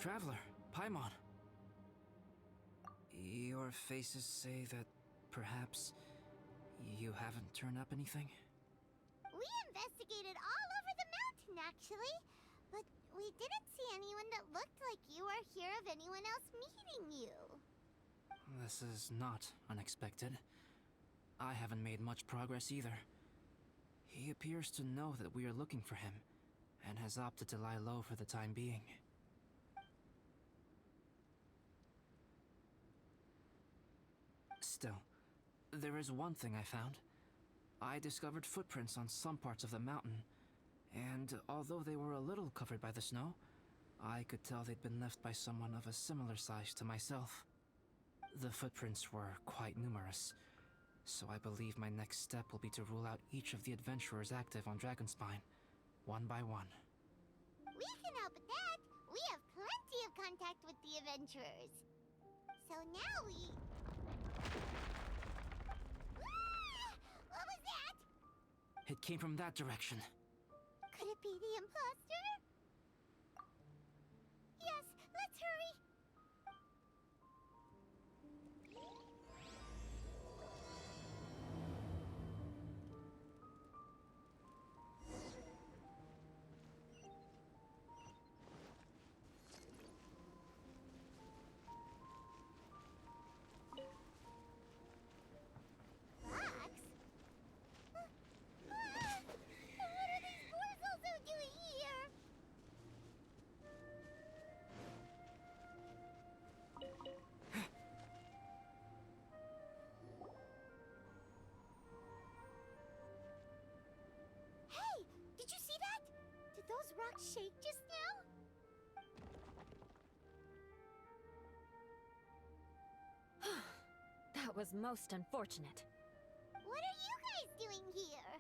Traveler, Paimon. Your faces say that perhaps you haven't turned up anything? We investigated all over the mountain, actually. But we didn't see anyone that looked like you or hear of anyone else meeting you. This is not unexpected. I haven't made much progress either. He appears to know that we are looking for him, and has opted to lie low for the time being. Still, there is one thing I found. I discovered footprints on some parts of the mountain, and although they were a little covered by the snow, I could tell they'd been left by someone of a similar size to myself. The footprints were quite numerous, so I believe my next step will be to rule out each of the adventurers active on Dragonspine, one by one. We can help with that. We have plenty of contact with the adventurers. So now we... Ah! What was that? It came from that direction. Could it be the imposter? Yes, let's hurry. Fox? What are these boars also doing here? Hey, did you see that? Did those rocks shake just now? That was most unfortunate. What are you guys doing here?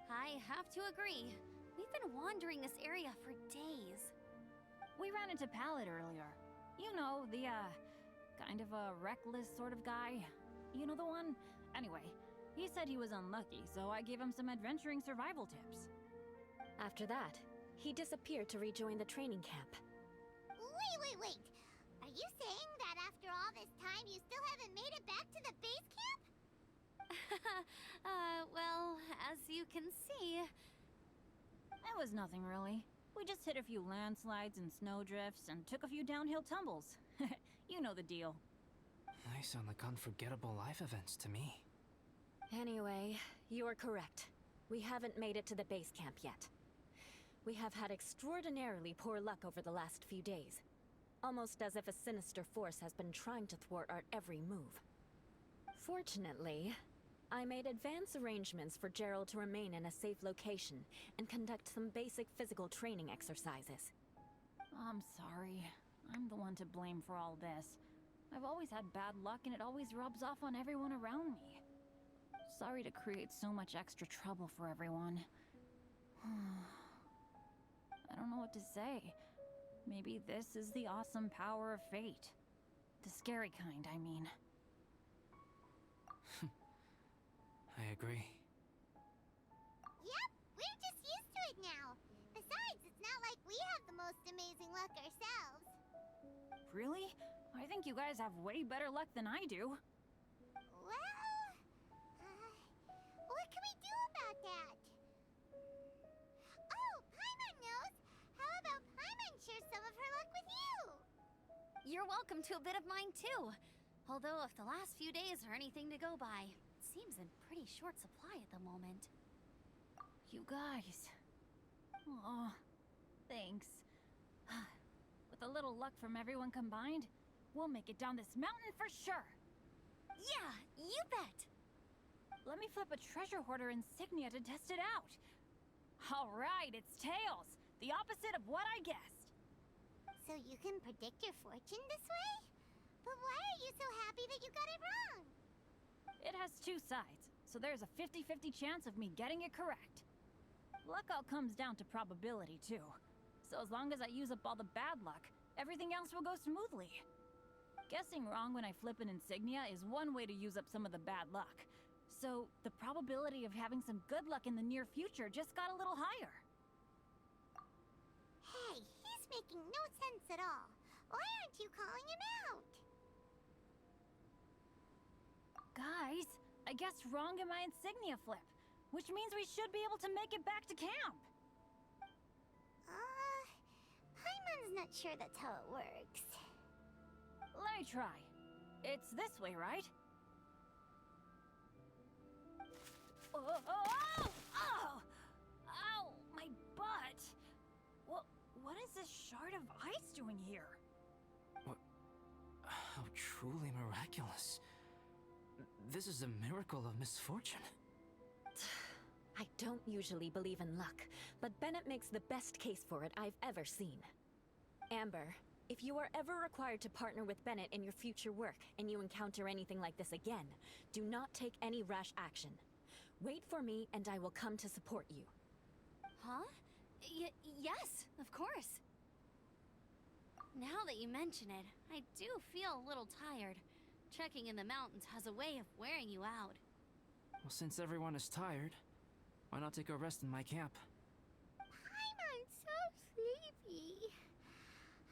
I have to agree. We've been wandering this area for days. We ran into Pallet earlier. You know, the, kind of a reckless sort of guy. You know the one? Anyway, he said he was unlucky, so I gave him some adventuring survival tips. After that, he disappeared to rejoin the training camp. Wait. Are you saying that after all this time you still haven't made it back to the base camp? Well, as you can see... It was nothing really. We just hit a few landslides and snowdrifts and took a few downhill tumbles. You know the deal. They sound like unforgettable life events to me. Anyway, you are correct. We haven't made it to the base camp yet. We have had extraordinarily poor luck over the last few days. Almost as if a sinister force has been trying to thwart our every move. Fortunately, I made advance arrangements for Gerald to remain in a safe location and conduct some basic physical training exercises. I'm sorry. I'm the one to blame for all this. I've always had bad luck and it always rubs off on everyone around me. Sorry to create so much extra trouble for everyone. I don't know what to say. Maybe this is the awesome power of fate. The scary kind, I mean. I agree. Yep, we're just used to it now. Besides, it's not like we have the most amazing luck ourselves. Really? I think you guys have way better luck than I do. Well, what can we do about that? Oh, Paimon knows! How about Paimon share some of her luck with you? You're welcome to a bit of mine too. Although if the last few days are anything to go by, it seems in pretty short supply at the moment. You guys. Aw, thanks. With a little luck from everyone combined, we'll make it down this mountain for sure. Yeah, you bet! Let me flip a treasure hoarder insignia to test it out. All right, it's tails. The opposite of what I guessed. So you can predict your fortune this way? But why are you so happy that you got it wrong? It has two sides, so there's a 50-50 chance of me getting it correct. Luck all comes down to probability, too. So as long as I use up all the bad luck, everything else will go smoothly. Guessing wrong when I flip an insignia is one way to use up some of the bad luck. So the probability of having some good luck in the near future just got a little higher. Hey, he's making no sense at all. Why aren't you calling him out? Guys, I guess wrong in my insignia flip, which means we should be able to make it back to camp. Paimon's not sure that's how it works. Let me try. It's this way, right? Oh, oh, oh, oh! Ow, my butt! What is this shard of ice doing here? What? How truly miraculous. This is a miracle of misfortune. I don't usually believe in luck, but Bennett makes the best case for it I've ever seen. Amber, if you are ever required to partner with Bennett in your future work, and you encounter anything like this again, do not take any rash action. Wait for me, and I will come to support you. Huh? Yes, of course. Now that you mention it, I do feel a little tired. Trekking in the mountains has a way of wearing you out. Well, since everyone is tired, why not take a rest in my camp? Paimon's so sleepy.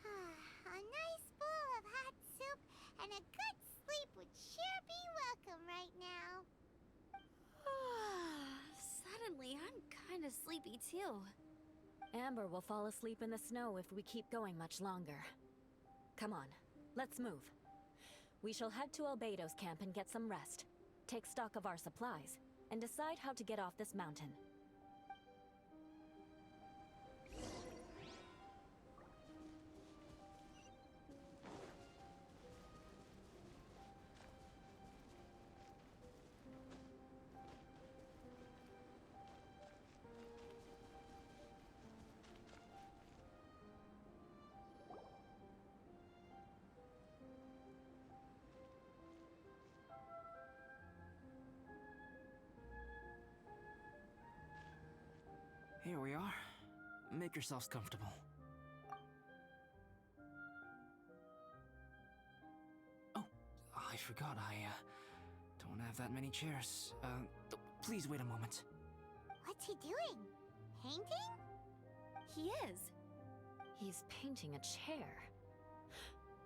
A nice bowl of hot soup and a good sleep would sure be welcome right now. Suddenly, I'm kind of sleepy too. Amber will fall asleep in the snow if we keep going much longer. Come on, let's move. We shall head to Albedo's camp and get some rest, take stock of our supplies, and decide how to get off this mountain. Here we are. Make yourselves comfortable. Oh, I forgot I, don't have that many chairs. Please wait a moment. What's he doing? Painting? He is. He's painting a chair.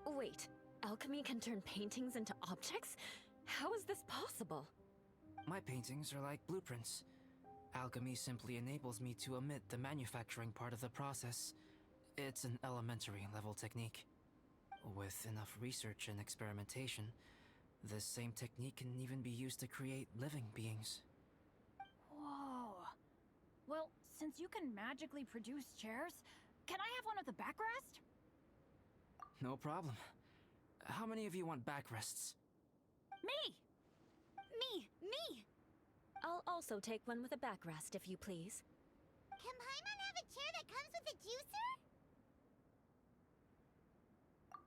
Wait, alchemy can turn paintings into objects? How is this possible? My paintings are like blueprints. Alchemy simply enables me to omit the manufacturing part of the process. It's an elementary level technique. With enough research and experimentation, this same technique can even be used to create living beings. Whoa. Well, since you can magically produce chairs, can I have one with a backrest? No problem. How many of you want backrests? Me! Me! I'll also take one with a backrest, if you please. Can Paimon have a chair that comes with a juicer?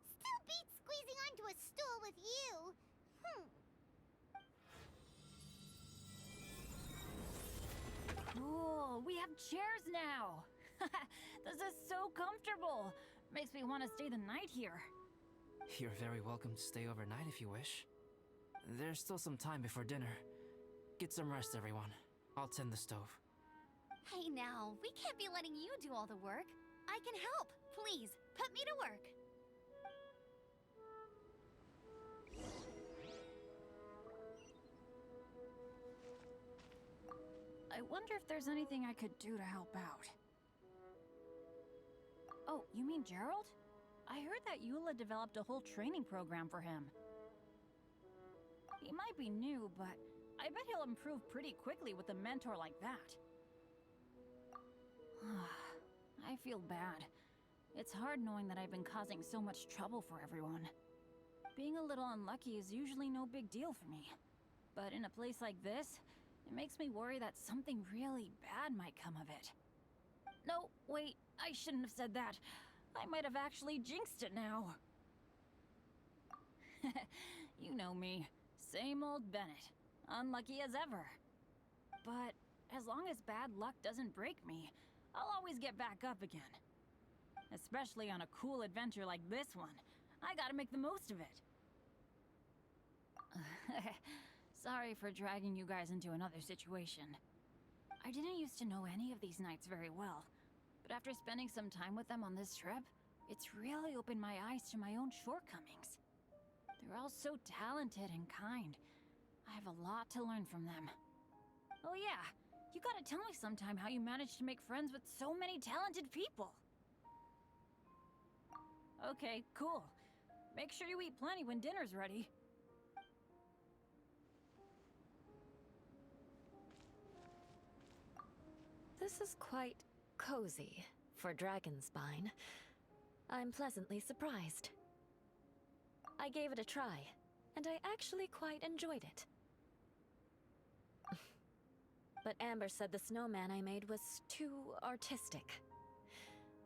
Still beats squeezing onto a stool with you. Cool, we have chairs now! This is so comfortable! Makes me want to stay the night here. You're very welcome to stay overnight if you wish. There's still some time before dinner. Get some rest, everyone. I'll tend the stove. Hey now, we can't be letting you do all the work. I can help. Please, put me to work. I wonder if there's anything I could do to help out. Oh, you mean Gerald? I heard that Eula developed a whole training program for him. He might be new, but I bet he'll improve pretty quickly with a mentor like that. I feel bad. It's hard knowing that I've been causing so much trouble for everyone. Being a little unlucky is usually no big deal for me. But in a place like this, it makes me worry that something really bad might come of it. No, wait, I shouldn't have said that. I might have actually jinxed it now. You know me. Same old Bennett. Unlucky as ever. But as long as bad luck doesn't break me, I'll always get back up again. Especially on a cool adventure like this one. I gotta make the most of it. Sorry for dragging you guys into another situation. I didn't used to know any of these knights very well, but after spending some time with them on this trip, it's really opened my eyes to my own shortcomings. They're all so talented and kind. I have a lot to learn from them. Oh yeah, you gotta tell me sometime how you managed to make friends with so many talented people. Okay, cool. Make sure you eat plenty when dinner's ready. This is quite cozy for Dragonspine. I'm pleasantly surprised. I gave it a try, and I actually quite enjoyed it. But Amber said the snowman I made was too artistic.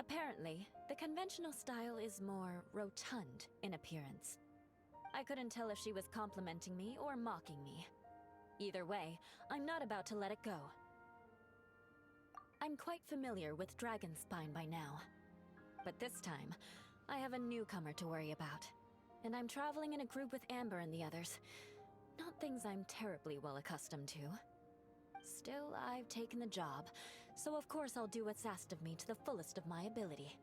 Apparently, the conventional style is more rotund in appearance. I couldn't tell if she was complimenting me or mocking me. Either way, I'm not about to let it go. I'm quite familiar with Dragonspine by now. But this time, I have a newcomer to worry about. And I'm traveling in a group with Amber and the others. Not things I'm terribly well accustomed to. Still, I've taken the job, so of course I'll do what's asked of me to the fullest of my ability.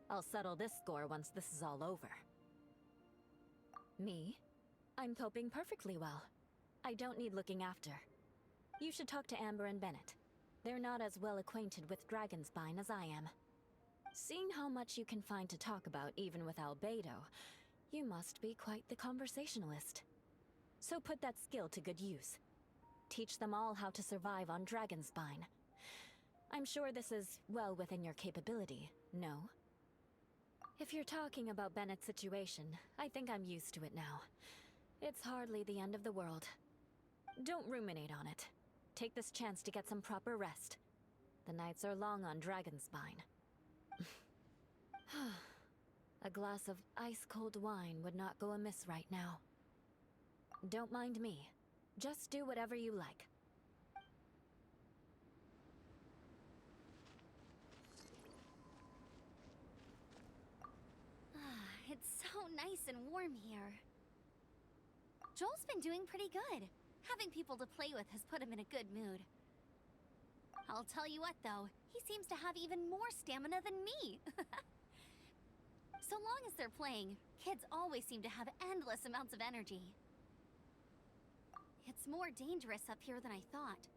I'll settle this score once this is all over. Me? I'm coping perfectly well. I don't need looking after. You should talk to Amber and Bennett. They're not as well acquainted with Dragonspine as I am. Seeing how much you can find to talk about even with Albedo, you must be quite the conversationalist. So put that skill to good use. Teach them all how to survive on Dragonspine. I'm sure this is well within your capability, no? If you're talking about Bennett's situation, I think I'm used to it now. It's hardly the end of the world. Don't ruminate on it. Take this chance to get some proper rest. The nights are long on Dragonspine. A glass of ice-cold wine would not go amiss right now. Don't mind me. Just do whatever you like. It's so nice and warm here. Joel's been doing pretty good. Having people to play with has put him in a good mood. I'll tell you what, though, he seems to have even more stamina than me. So long as they're playing, kids always seem to have endless amounts of energy. It's more dangerous up here than I thought.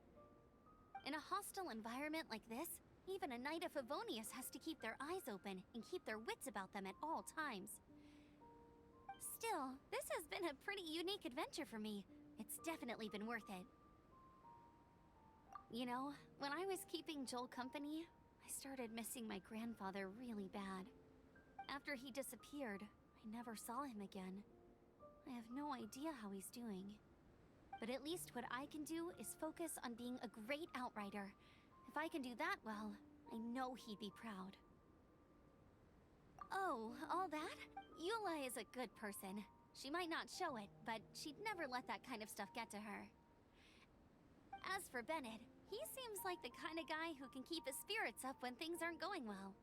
In a hostile environment like this, even a Knight of Favonius has to keep their eyes open and keep their wits about them at all times. Still, this has been a pretty unique adventure for me. It's definitely been worth it. You know, when I was keeping Joel company, I started missing my grandfather really bad. After he disappeared, I never saw him again. I have no idea how he's doing. But at least what I can do is focus on being a great outrider. If I can do that well, I know he'd be proud. Oh, all that? Eula is a good person. She might not show it, but she'd never let that kind of stuff get to her. As for Bennett, he seems like the kind of guy who can keep his spirits up when things aren't going well.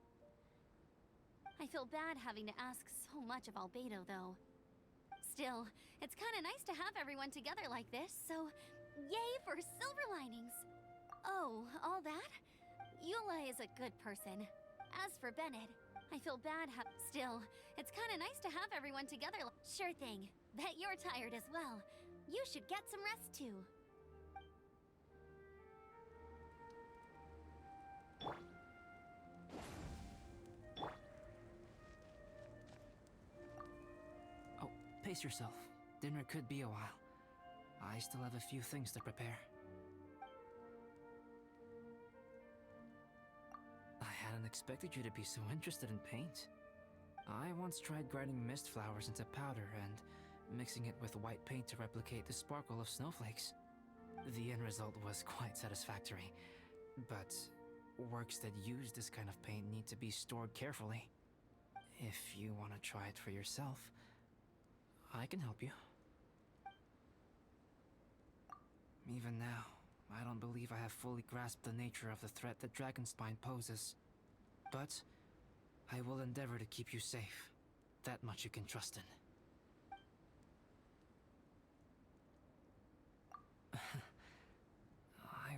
I feel bad having to ask so much of Albedo, though. Still, it's kind of nice to have everyone together like this, so yay for silver linings! Oh, all that? Eula is a good person. As for Bennett, I feel bad Still, it's kind of nice to have everyone together. Sure thing. Bet you're tired as well. You should get some rest too. Oh, pace yourself. Dinner could be a while. I still have a few things to prepare. I hadn't expected you to be so interested in paint. I once tried grinding mist flowers into powder and mixing it with white paint to replicate the sparkle of snowflakes. The end result was quite satisfactory, but works that use this kind of paint need to be stored carefully. If you want to try it for yourself, I can help you. Even now, I don't believe I have fully grasped the nature of the threat that Dragonspine poses. But I will endeavor to keep you safe. That much you can trust in.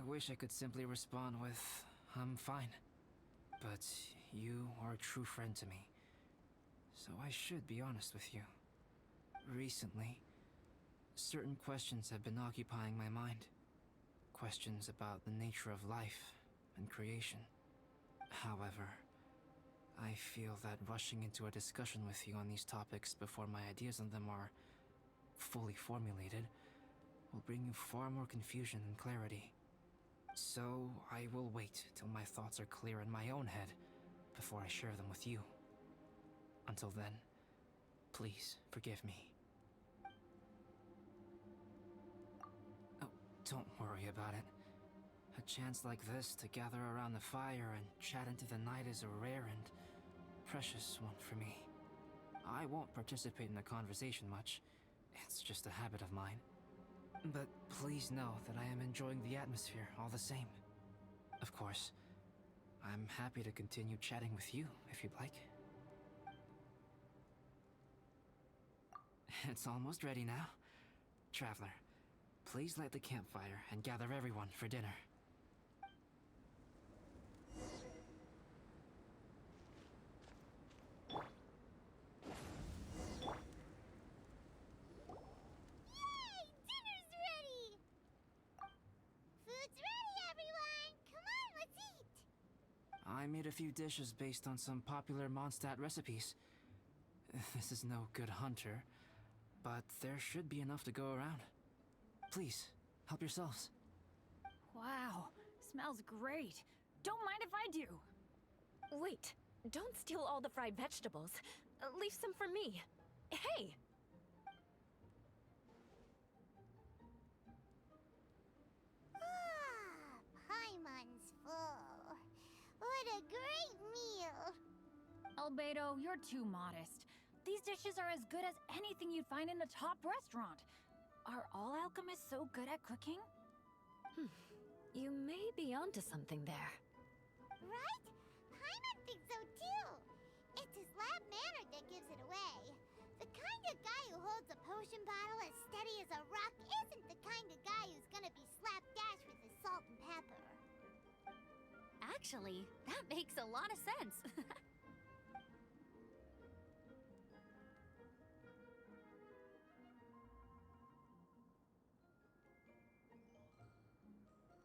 I wish I could simply respond with, I'm fine. But you are a true friend to me, so I should be honest with you. Recently, certain questions have been occupying my mind. Questions about the nature of life and creation. However, I feel that rushing into a discussion with you on these topics before my ideas on them are fully formulated will bring you far more confusion than clarity. So I will wait till my thoughts are clear in my own head before I share them with you. Until then, please forgive me. Oh, don't worry about it. A chance like this to gather around the fire and chat into the night is a rare and precious one for me. I won't participate in the conversation much. It's just a habit of mine. But please know that I am enjoying the atmosphere all the same. Of course, I'm happy to continue chatting with you if you'd like. It's almost ready now. Traveler, please light the campfire and gather everyone for dinner. I made a few dishes based on some popular Mondstadt recipes. This is no good hunter, but there should be enough to go around. Please, help yourselves. Wow, smells great. Don't mind if I do. Wait, don't steal all the fried vegetables. Leave some for me. Hey! Paimon's full. What a great meal! Albedo, you're too modest. These dishes are as good as anything you'd find in a top restaurant. Are all alchemists so good at cooking? You may be onto something there. Right? Paimon thinks so too. It's his lab manner that gives it away. The kind of guy who holds a potion bottle as steady as a rock isn't the kind of guy who's gonna be slapdash with his salt and pepper. Actually, that makes a lot of sense.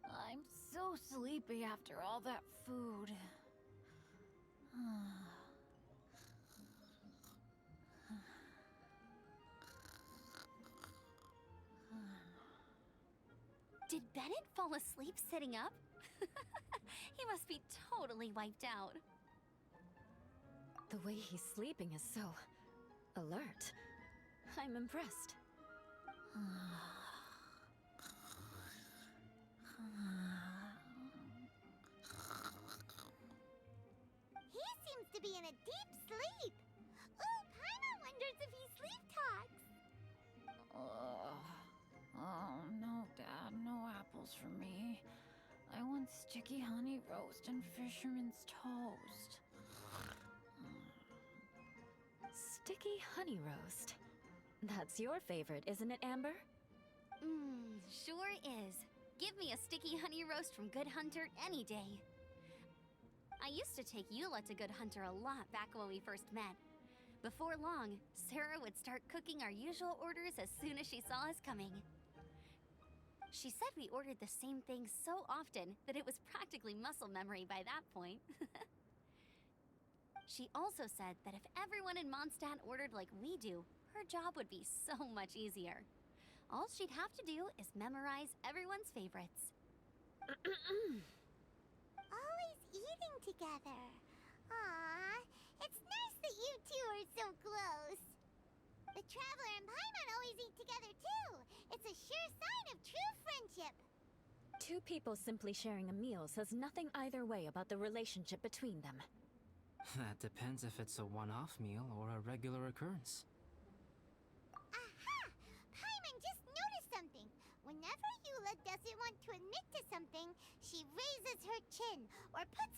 I'm so sleepy after all that food. Did Bennett fall asleep sitting up? He must be totally wiped out. The way he's sleeping is so alert. I'm impressed. He seems to be in a deep sleep. Ooh, Paimon wonders if he sleep talks. Oh, no, Dad, no apples for me. I want sticky honey roast and fisherman's toast. Sticky honey roast. That's your favorite, isn't it, Amber? Sure is. Give me a sticky honey roast from Good Hunter any day. I used to take Eula to Good Hunter a lot back when we first met. Before long, Sarah would start cooking our usual orders as soon as she saw us coming. She said we ordered the same thing so often that it was practically muscle memory by that point. She also said that if everyone in Mondstadt ordered like we do, her job would be so much easier. All she'd have to do is memorize everyone's favorites. Always eating together. Aww, it's nice that you two are so close. The Traveler and Paimon always eat together too. It's a sure sign of true friendship. Two people simply sharing a meal says nothing either way about the relationship between them. That depends if it's a one-off meal or a regular occurrence. Aha! Paimon just noticed something. Whenever Eula doesn't want to admit to something, she raises her chin or puts